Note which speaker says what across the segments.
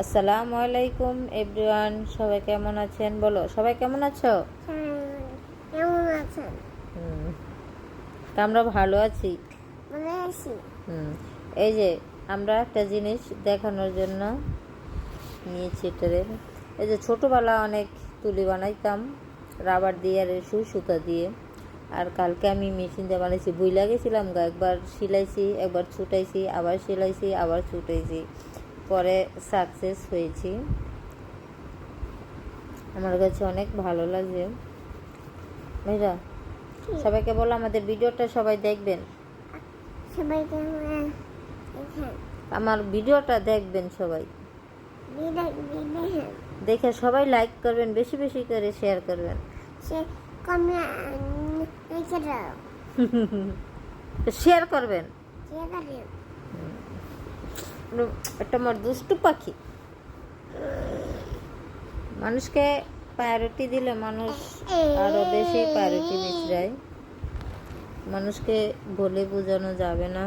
Speaker 1: আসসালামু আলাইকুম এভরিওয়ান, সবাই কেমন আছেন? বলো, সবাই কেমন আছো?
Speaker 2: কেমন আছেন?
Speaker 1: তা আমরা ভালো আছি।
Speaker 2: ভালো আছি।
Speaker 1: এই যে আমরা একটা জিনিস দেখানোর জন্য নিয়েছি ট্রেন। এই যে ছোটোবেলা অনেক তুলি বানাইতাম রাবার দিয়ে আর সুতা দিয়ে, আর কালকে আমি মেশিন দিয়ে বানাইছি। বুইলা গেছিলাম গা, একবার সিলাইছি, একবার ছুটাইছি, আবার সিলাইছি, আবার ছুটাইছি, পরে সাকসেস হয়েছি। আমার কাছে অনেক ভালো লাগে। ভাইরা, সবাইকে বলো আমাদের ভিডিওটা সবাই দেখবেন,
Speaker 2: সবাইকে
Speaker 1: আমার ভিডিওটা দেখবেন সবাই, দেখে সবাই লাইক করবেন, বেশি বেশি করে শেয়ার করবেন। শেয়ার করবেন। একটা আমার দুষ্টু পাখি, মানুষকে প্রায়োরিটি দিলে মানুষ আরো বেশি প্রায়োরিটি মিশরায়। মানুষকে বলে বোঝানো যাবে না।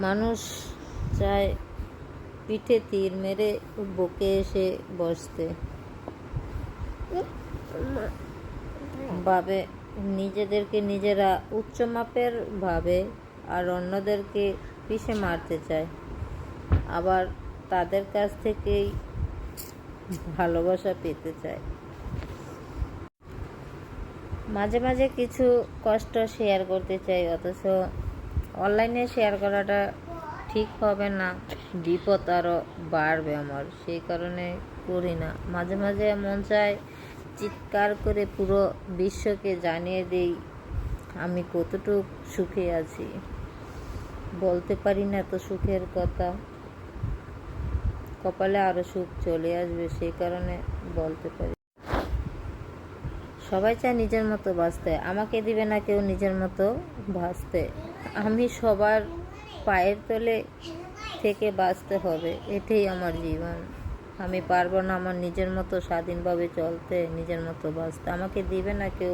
Speaker 1: মানুষ চায় পিঠে তীর মেরে বুকে এসে বসতে, ভাবে নিজেদেরকে নিজেরা উচ্চ মাপের ভাবে, আর অন্যদেরকে পিষে মারতে চায়। আবার তাদের কাছ থেকেই ভালোবাসা পেতে চায়। মাঝে মাঝে কিছু কষ্ট শেয়ার করতে চাই, অথচ অনলাইনে শেয়ার করাটা ঠিক হবে না, বিপদ আরও বাড়বে আমার, সেই কারণে করি না। মাঝে মাঝে মন চায় চিৎকার করে পুরো বিশ্বকে জানিয়ে দিই আমি কতটুক সুখে আছি। বলতে পারি না তো সুখের কথা, কপালে আরও সুখ চলে আসবে, সেই কারণে বলতে পারি। সবাই চায় নিজের মতো বাঁচতে, আমাকে দিবে না কেউ নিজের মতো বাঁচতে। আমি সবার পায়ের তলে থেকে বাঁচতে হবে, এটাই আমার জীবন। আমি পারবো না আমার নিজের মতো স্বাধীনভাবে চলতে, নিজের মতো বাঁচতে। আমাকে দিবে না কেউ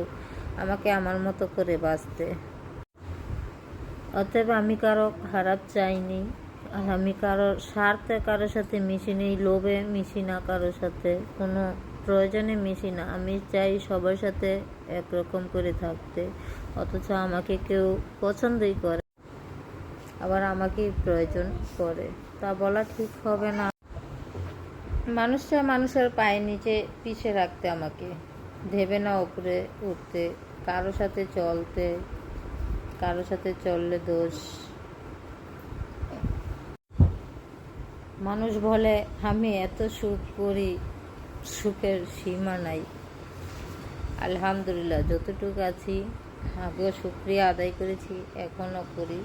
Speaker 1: আমাকে আমার মতো করে বাঁচতে। অতএব আমি কারো খারাপ চাইনি, আর আমি কারোর স্বার্থে কারোর সাথে মিশি নেই, লোভে মিশি না, কারোর সাথে কোনো প্রয়োজনে মিশি না। আমি চাই সবার সাথে একরকম করে থাকতে, অথচ আমাকে কেউ পছন্দই করে, আবার আমাকেই প্রয়োজন করে। তা বলা ঠিক হবে না। মানুষটা মানুষের পায়ের নিচে পিষে রাখতে, আমাকে দেবে না উপরে উঠতে, কারো সাথে চলতে। কারো সাথে চললে দোষ। মানুষ বলে আমি এত সুখ করি, সুখের সীমা নাই। আলহামদুলিল্লাহ, যতটুকু আছি, আগেও শুকরিয়া আদায় করেছি, এখনও করি।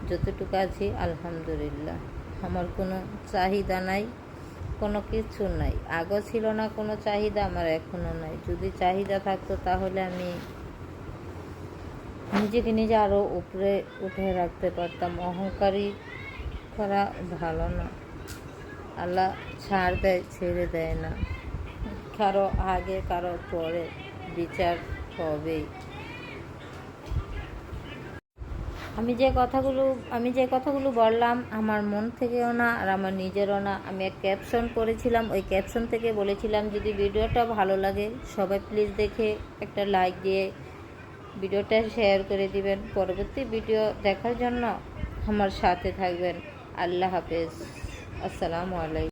Speaker 1: যতটুকু আছি আলহামদুলিল্লাহ। আমার কোনো চাহিদা নাই, কোনো কিছু নাই। আগেও ছিল না কোনো চাহিদা, আমার এখনও নাই। যদি চাহিদা থাকতো তাহলে আমি নিজেকে নিজে আরও উপরে উঠে রাখতে পারতাম। অহংকারী করা ভালো না। আল্লাহ ছাড় দেয়, ছেড়ে দেয় না। কারো আগে কারো পরে বিচার হবেই। আমি যে কথাগুলো বললাম আমার মন থেকেও না, আর আমার নিজেরও না। আমি এক ক্যাপশন করেছিলাম, ওই ক্যাপশন থেকে বলেছিলাম যদি ভিডিওটা ভালো লাগে সবাই প্লিজ দেখে একটা লাইক দিয়ে ভিডিওটা শেয়ার করে দিবেন। পরবর্তী ভিডিও দেখার জন্য আমার সাথে থাকবেন। আল্লাহ হাফেজ, আসসালামু আলাইকুম।